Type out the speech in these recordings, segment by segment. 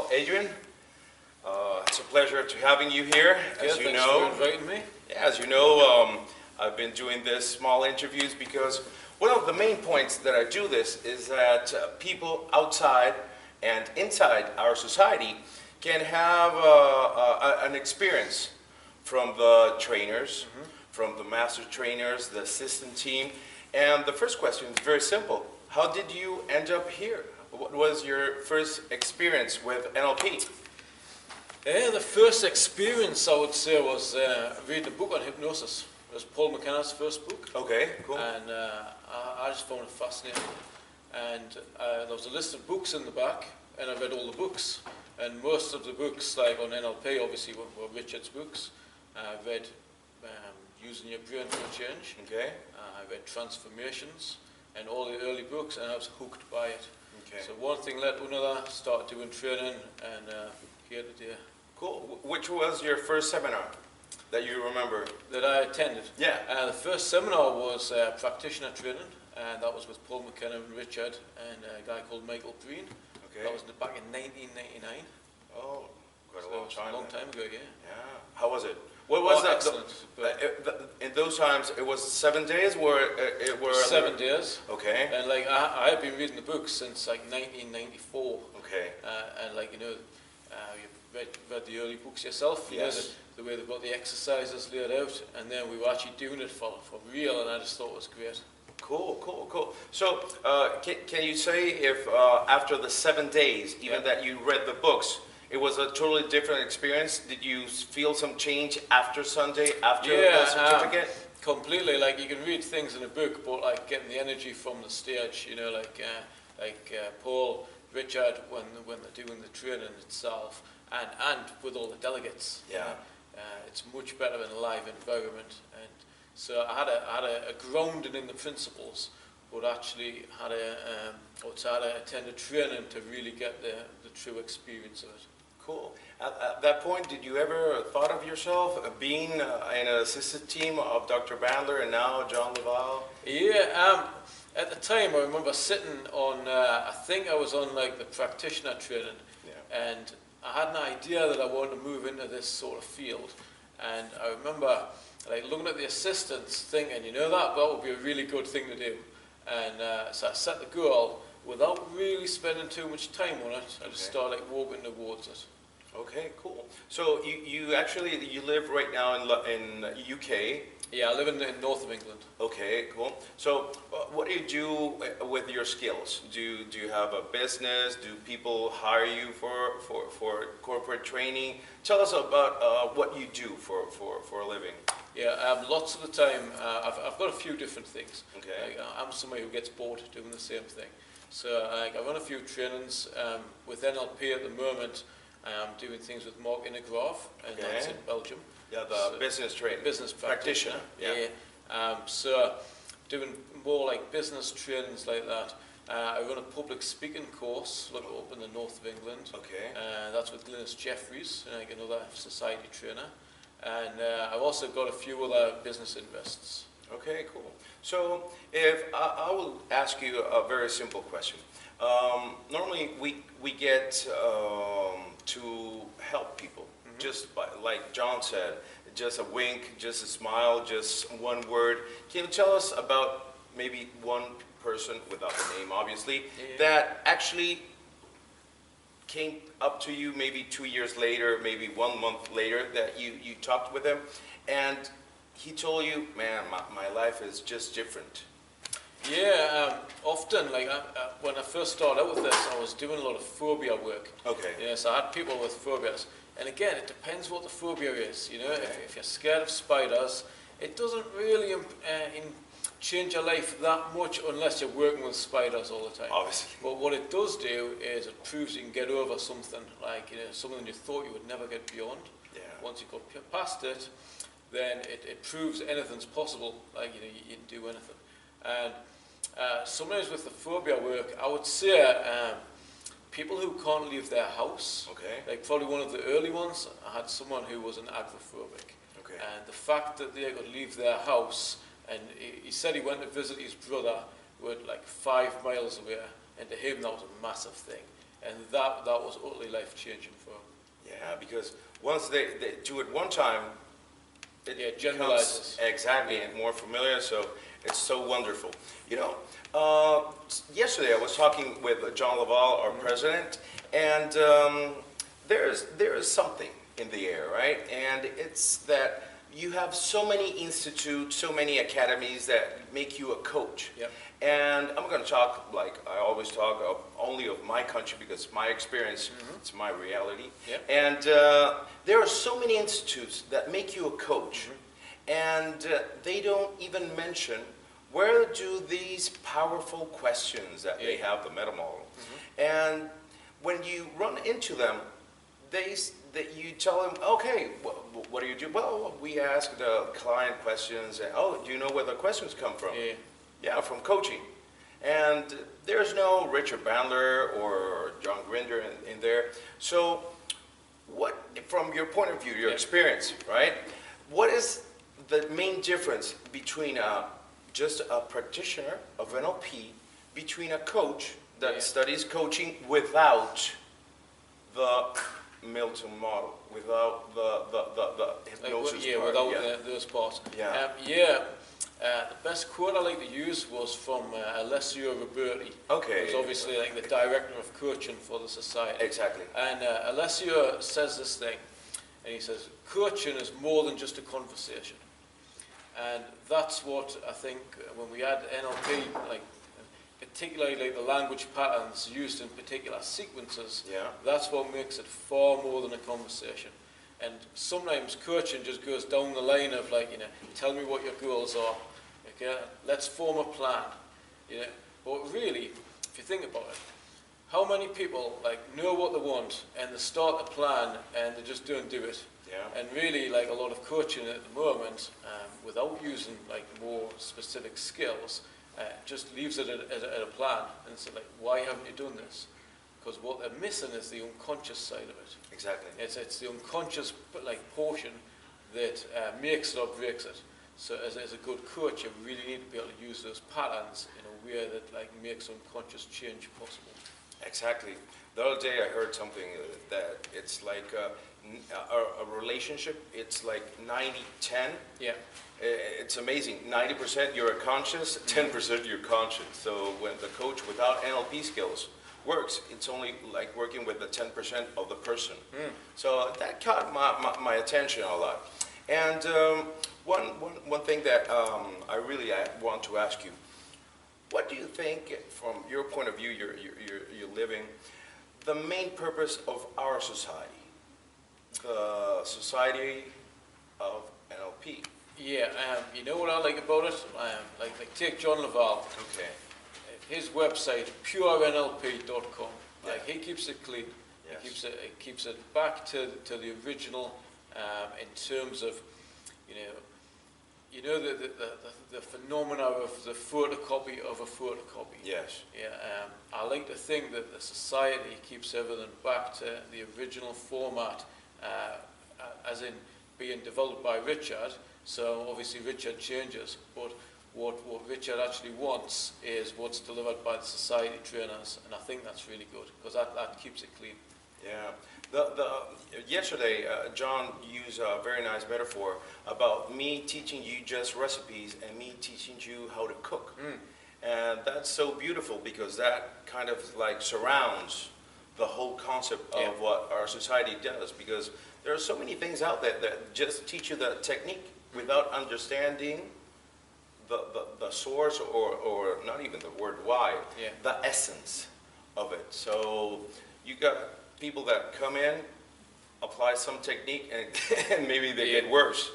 Well, Adrian, it's a pleasure to having you here. As you Thanks know, for inviting me. as you know, I've been doing this small interviews because one of the main points that I do this is that people outside and inside our society can have an experience from the trainers, from the master trainers, the assistant team. And the first question is very simple. How did you end up here? What was your first experience with NLP? Yeah, the first experience I would say was reading a book on hypnosis. It was Paul McKenna's first book. Okay, cool. And I just found it fascinating. And there was a list of books in the back, and I read all the books. And most of the books, like on NLP, obviously were Richard's books. I read Using Your Brain for a Change. Okay. I read Transformations and all the early books, and I was hooked by it. Okay. So one thing led to another, started doing training, and here today. Cool. Which was your first seminar that you remember? That I attended? Yeah. The first seminar was practitioner training, and that was with Paul McKenna and Richard and a guy called Michael Green. Okay. That was back in 1999. Oh, quite So a long it was time. a long time ago, yeah. Yeah. How was it? What was that? Excellent. In those times, it was 7 days, it were 7 days. Okay. And like I had been reading the books since like 1994. Okay. And like you've read the early books yourself. You Yes. know, the way they've got the exercises laid out, and then we were actually doing it for real, and I just thought it was great. Cool, cool, cool. So, can you say if after the 7 days, even that you read the books, it was a totally different experience? Did you feel some change after Sunday, after the certificate? Completely. Like you can read things in a book, but like getting the energy from the stage, you know, like Paul, Richard, when they're doing the training itself, and with all the delegates. Yeah. It's much better in a live environment, and so I had a grounding in the principles, but actually had to attend a training to really get the true experience of it. Cool. At that point, did you ever thought of yourself being in an assistant team of Dr. Bandler and now John Laval? Yeah. At the time, I remember sitting on. I think I was on like the practitioner training, and I had an idea that I wanted to move into this sort of field, and I remember like looking at the assistants, thinking, you know, that would be a really good thing to do, and so I set the goal without really spending too much time on it. I just started like walking towards it. Okay, cool. So you live right now in UK. Yeah, I live in north of England. Okay, cool. So what do you do with your skills? Do you have a business? Do people hire you for corporate training? Tell us about what you do for a living. Yeah, lots of the time I've got a few different things. Okay. I'm somebody who gets bored doing the same thing. So I run a few trainings with NLP at the moment. I'm doing things with Mark Innegraaf, and that's in Belgium. Yeah, the business practitioner. Yeah. So doing more like business trainings like that. I run a public speaking course, look up in the north of England. Okay. That's with Glynis Jeffries, like another society trainer. And I've also got a few other business invests. Okay, cool. So if I will ask you a very simple question. Normally we get to help people, just by, like John said, just a wink, just a smile, just one word. Can you tell us about maybe one person, without the name obviously, that actually came up to you maybe 2 years later, maybe 1 month later, that you talked with him, and he told you, man, my life is just different? Yeah, often, like when I first started out with this, I was doing a lot of phobia work. Okay. Yeah, so I had people with phobias. And again, it depends what the phobia is. You know, if you're scared of spiders, it doesn't really change your life that much unless you're working with spiders all the time. Obviously. But what it does do is it proves you can get over something, like, you know, something you thought you would never get beyond. Yeah. Once you go past it, then it proves anything's possible. Like, you know, you can do anything. And sometimes with the phobia work, I would say people who can't leave their house. Okay. Like probably one of the early ones, I had someone who was an agoraphobic. Okay. And the fact that they could leave their house, and he said he went to visit his brother who was like 5 miles away, and to him that was a massive thing. and that was utterly life-changing for him. Yeah, because once they do it one time, it generalizes. becomes exactly more familiar, so it's so wonderful. You know, yesterday I was talking with John Laval, our president, and there is something in the air, right? And it's that you have so many institutes, so many academies that make you a coach. Yep. And I'm going to talk, like I always talk, only of my country because my experience, it's my reality. Yep. And there are so many institutes that make you a coach, and they don't even mention where do these powerful questions that they have, the meta model. And when you run into them, that you tell them, okay, what do you do? Well, we ask the client questions, and oh, do you know where the questions come from? Yeah, from coaching. And there's no Richard Bandler or John Grinder in there. So what, from your point of view, your experience, right, what is the main difference between just a practitioner of NLP, between a coach that studies coaching without the Milton model, without the hypnosis part? Without those parts. The best quote I like to use was from Alessio Roberti. Okay. Who's obviously like the director of coaching for the society. Exactly. And Alessio says this thing, and he says, coaching is more than just a conversation. And that's what I think when we add NLP, like particularly like the language patterns used in particular sequences, that's what makes it far more than a conversation. And sometimes coaching just goes down the line of like, you know, tell me what your goals are, okay, let's form a plan, you know. But really, if you think about it, how many people like know what they want and they start a plan and they just don't do it? And really, like a lot of coaching at the moment, without using like more specific skills, just leaves it at a plan, and it's like, why haven't you done this? Because what they're missing is the unconscious side of it. Exactly. It's the unconscious like portion that makes it or breaks it. So as a good coach, you really need to be able to use those patterns in a way that like makes unconscious change possible. Exactly. The other day I heard something that it's like a relationship, it's like 90-10. Yeah. It's amazing. 90% you're conscious, 10% you're conscious. So when the coach without NLP skills works, it's only like working with the 10% of the person. So that caught my attention a lot. And one thing that I really want to ask you, what do you think, from your point of view, you're living, the main purpose of our society, the society of NLP? Yeah, you know what I like about it? Like take John Laval. Okay. His website, purenlp.com. Like he keeps it clean. Yes. He keeps it back to the original in terms of, you know the phenomena of the photocopy of a photocopy. Yes. Yeah. I like to think that the society keeps everything back to the original format, as in being developed by Richard. So obviously Richard changes, but what Richard actually wants is what's delivered by the society trainers, and I think that's really good because that keeps it clean. Yeah. Yesterday, John used a very nice metaphor about me teaching you just recipes and me teaching you how to cook. And that's so beautiful because that kind of like surrounds the whole concept of what our society does, because there are so many things out there that just teach you the technique without understanding the source or not even the word why, the essence of it. So you got people that come in, apply some technique, and maybe they get worse.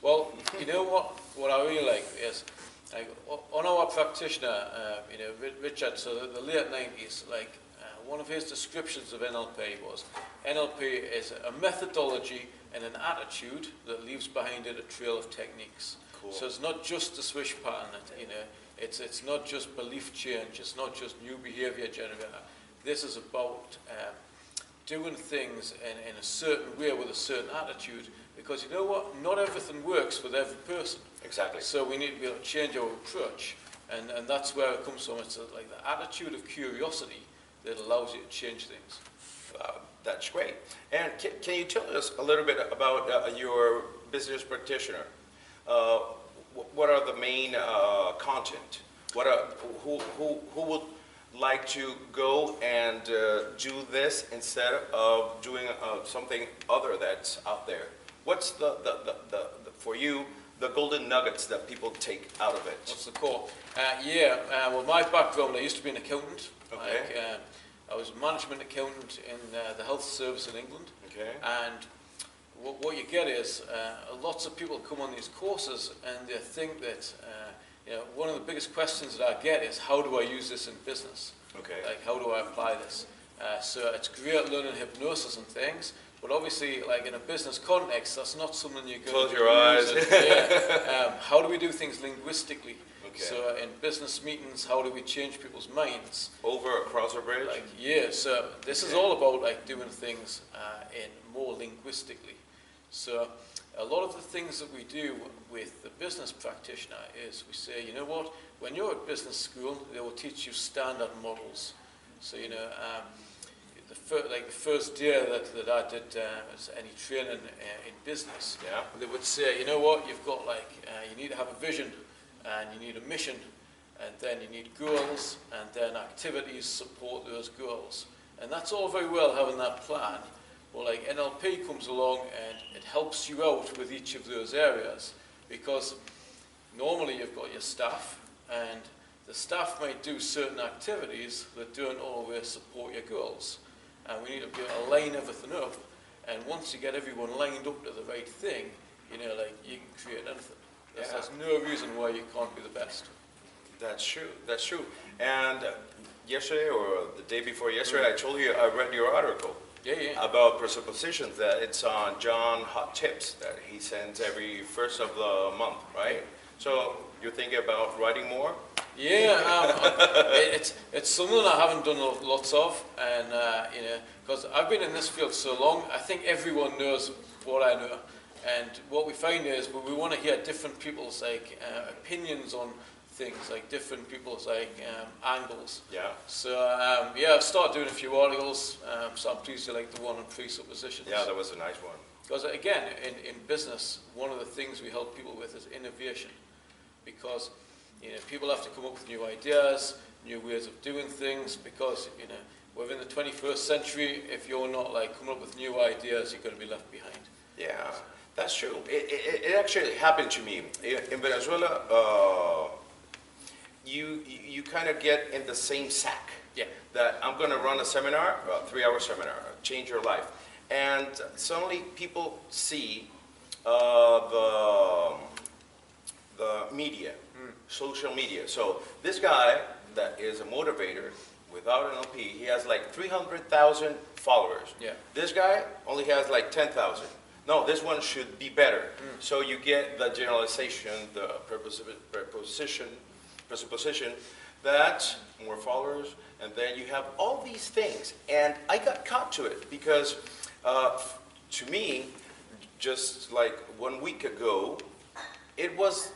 Well, you know what I really like is, like, on our practitioner, Richard, so the late 90s, like, one of his descriptions of NLP was, NLP is a methodology and an attitude that leaves behind it a trail of techniques. Cool. So it's not just the swish pattern, it's not just belief change, it's not just new behavior generator. This is about doing things in a certain way with a certain attitude, because you know what? Not everything works with every person. Exactly. So we need to be able to change our approach, and that's where it comes from. It's like the attitude of curiosity that allows you to change things. That's great. And can you tell us a little bit about your business practitioner? What are the main content? Who would like to go and do this instead of doing something other that's out there? What's for you, the golden nuggets that people take out of it? What's the core? Well, my background, I used to be an accountant. Okay. I was a management accountant in the health service in England. Okay. And what you get is lots of people come on these courses and they think that one of the biggest questions that I get is, how do I use this in business? Okay. Like, how do I apply this? So it's great learning hypnosis and things, but obviously, like in a business context, that's not something you go close your eyes. How do we do things linguistically? Okay. So in business meetings, how do we change people's minds? Over across a bridge? So this is all about like doing things in more linguistically. So a lot of the things that we do with the business practitioner is we say, you know what, when you're at business school, they will teach you standard models. So, the first year that I did any training in business, they would say, you know what, you've got you need to have a vision, and you need a mission, and then you need goals, and then activities support those goals. And that's all very well having that plan. Well, like NLP comes along and it helps you out with each of those areas, because normally you've got your staff, and the staff might do certain activities that don't always support your goals. And we need to align everything up, and once you get everyone lined up to the right thing, you can create anything. There's no reason why you can't be the best. That's true. That's true. And yesterday or the day before yesterday, I told you I read your article about presuppositions. That it's on John Hot Tips that he sends every first of the month, right? So you're thinking about writing more? It's something I haven't done lots of, and because I've been in this field so long, I think everyone knows what I know. And what we find is we want to hear different people's opinions on things, like different people's angles. Yeah. So I've started doing a few articles. So I'm pleased you like the one on presuppositions. Yeah, that was a nice one. Because again, in business, one of the things we help people with is innovation, because people have to come up with new ideas, new ways of doing things. Because we're in the 21st century. If you're not coming up with new ideas, you're going to be left behind. Yeah. That's true. It actually happened to me. In Venezuela, you kind of get in the same sack. Yeah. That I'm going to run a seminar, a 3-hour seminar, change your life. And suddenly people see the media, social media. So this guy that is a motivator without NLP, he has 300,000 followers. Yeah. This guy only has 10,000. No, this one should be better. So you get the generalization, the presupposition that more followers, and then you have all these things. And I got caught to it because to me, just 1 week ago, it was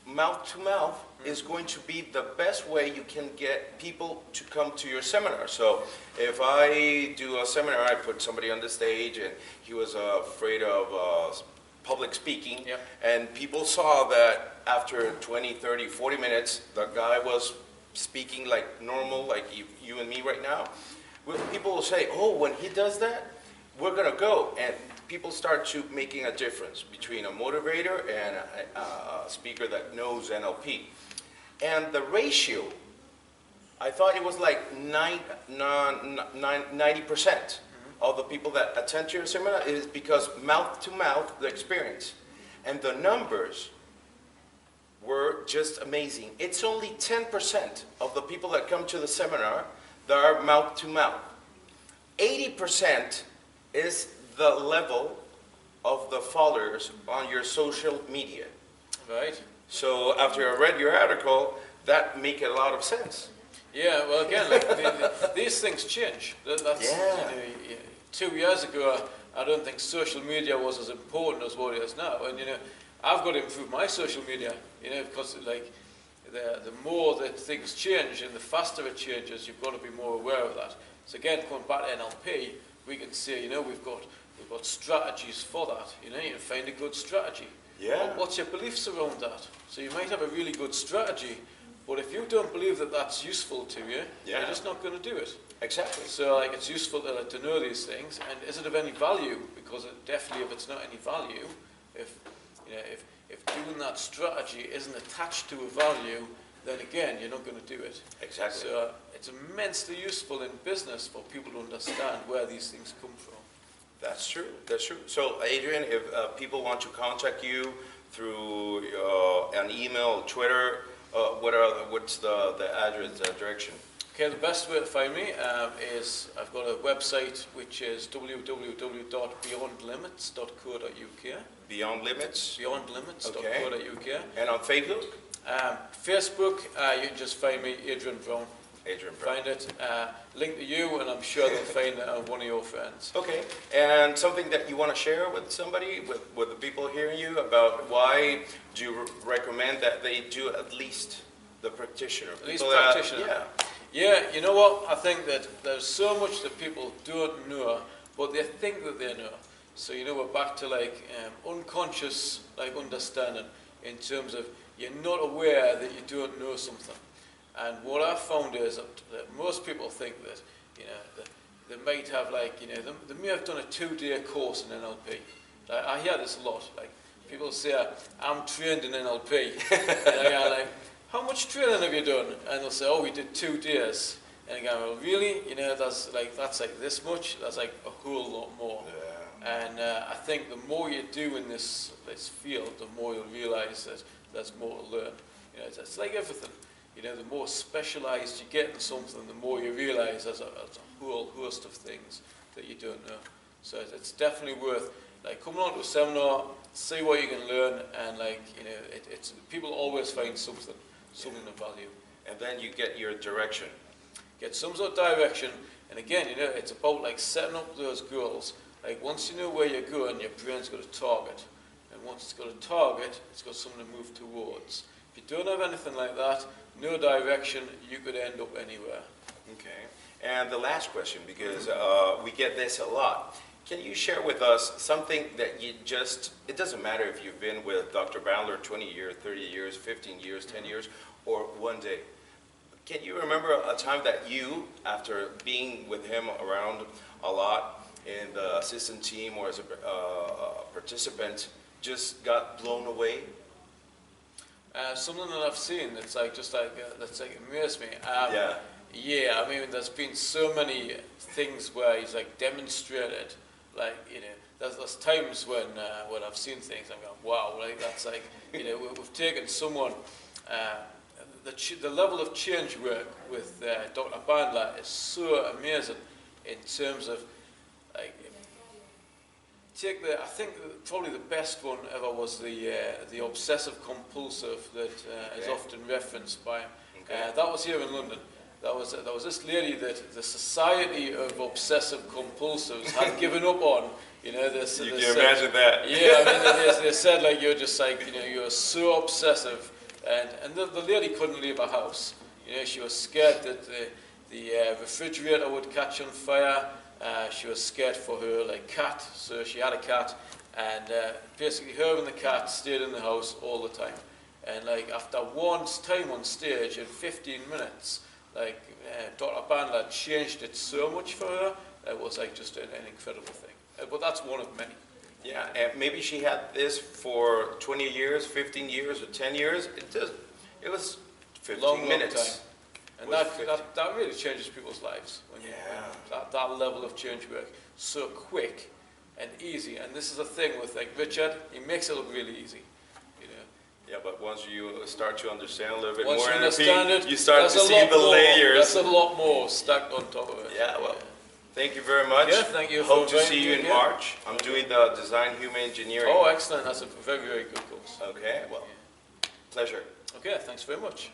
mouth to mouth is going to be the best way you can get people to come to your seminar. So if I do a seminar, I put somebody on the stage and he was afraid of public speaking, and people saw that after 20, 30, 40 minutes, the guy was speaking like normal, like you and me right now. People will say, oh, when he does that, we're going to go. And people start to making a difference between a motivator and a speaker that knows NLP. And the ratio, I thought it was 90% of the people that attend to your seminar is because mouth to mouth, the experience. And the numbers were just amazing. It's only 10% of the people that come to the seminar that are mouth to mouth. 80% is the level of the followers on your social media. Right. So after I read your article, that make a lot of sense. Yeah, well again, these things change. That's, 2 years ago, I don't think social media was as important as what it is now. And I've got to improve my social media, because the more that things change and the faster it changes, you've got to be more aware of that. So again, going back to NLP, we can say, you know, we've got strategies for that. You know, you can find a good strategy. Yeah. But what's your beliefs around that? So you might have a really good strategy, but if you don't believe that that's useful to you, yeah. you're just not going to do it. Exactly. So like it's useful to know these things, and is it of any value? Because definitely, if it's not any value, if doing that strategy isn't attached to a value, then again you're not going to do it. Exactly. So it's immensely useful in business for people to understand where these things come from. That's true. That's true. So, Adrian, if people want to contact you through an email, Twitter, what's the address, direction? Okay, the best way to find me is I've got a website which is www.beyondlimits.co.uk. Beyond Limits? Beyondlimits.co.uk. Okay. And on Facebook? Facebook, you can just find me, Adrian Brown. Adrian Brown. Find it, link to you, and I'm sure they'll find one of your friends. Okay. And something that you want to share with somebody, with the people hearing you, about why do you recommend that they do at least the practitioner? At least practitioner. Yeah. Yeah, you know what? I think that there's so much that people don't know, but they think that they know. So, you know, we're back to like unconscious understanding in terms of you're not aware that you don't know something. And what I've found is that most people think that, you know, that they might have they may have done a 2-day course in NLP. I hear this a lot. Like people say, I'm trained in NLP. And I'm like, how much training have you done? And they'll say, oh, we did 2 days. And I go, well, really? You know, that's like this much. That's like a whole lot more. Yeah. And I think the more you do in this field, the more you'll realise that there's more to learn. You know, it's like everything. You know, the more specialised you get in something, the more you realise there's a whole host of things that you don't know. So it's definitely worth coming on to a seminar, see what you can learn, and it's people always find something of value. And then you get your direction. Get some sort of direction, and again, you know, it's about setting up those goals. Like once you know where you're going, your brain's got a target, and once it's got a target, it's got something to move towards. If you don't have anything like that, no direction, you could end up anywhere. Okay. And the last question, because we get this a lot. Can you share with us something that it doesn't matter if you've been with Dr. Bandler 20 years, 30 years, 15 years, 10 years, or one day. Can you remember a time that you, after being with him around a lot in the assistant team or as a participant, just got blown away? Something that I've seen that's amazed me. Yeah, I mean, there's been so many things where he's demonstrated, you know, there's times when I've seen things, I'm going, wow, that's you know, we've taken someone, the level of change work with Dr. Bandler is so amazing in terms of, I think probably the best one ever was the obsessive compulsive that is often referenced by him. Okay. That was here in London. There was this lady that the Society of Obsessive Compulsives had given up on. You know, you can imagine that. Yeah, I mean, they said you're just you know, you're so obsessive, and the lady couldn't leave her house. You know, she was scared that the refrigerator would catch on fire. She was scared for her cat, so she had a cat, and basically her and the cat stayed in the house all the time. And after one time on stage in 15 minutes, Dr. Bandler changed it so much for her. It was just an incredible thing. But that's one of many. Yeah, and maybe she had this for 20 years, 15 years, or 10 years. It was 15 long minutes. Time. And that really changes people's lives. When that level of change work, so quick and easy. And this is the thing with Richard, he makes it look really easy. You know. Yeah, but once you start to understand a little bit once more, you understand it, you start to see the layers. There's a lot more stacked on top of it. Yeah, well, thank you very much. Yeah, thank you. Hope to see you in March. I'm doing the Design Human Engineering. Oh, excellent. That's a very, very good course. Okay, well, pleasure. Okay, thanks very much.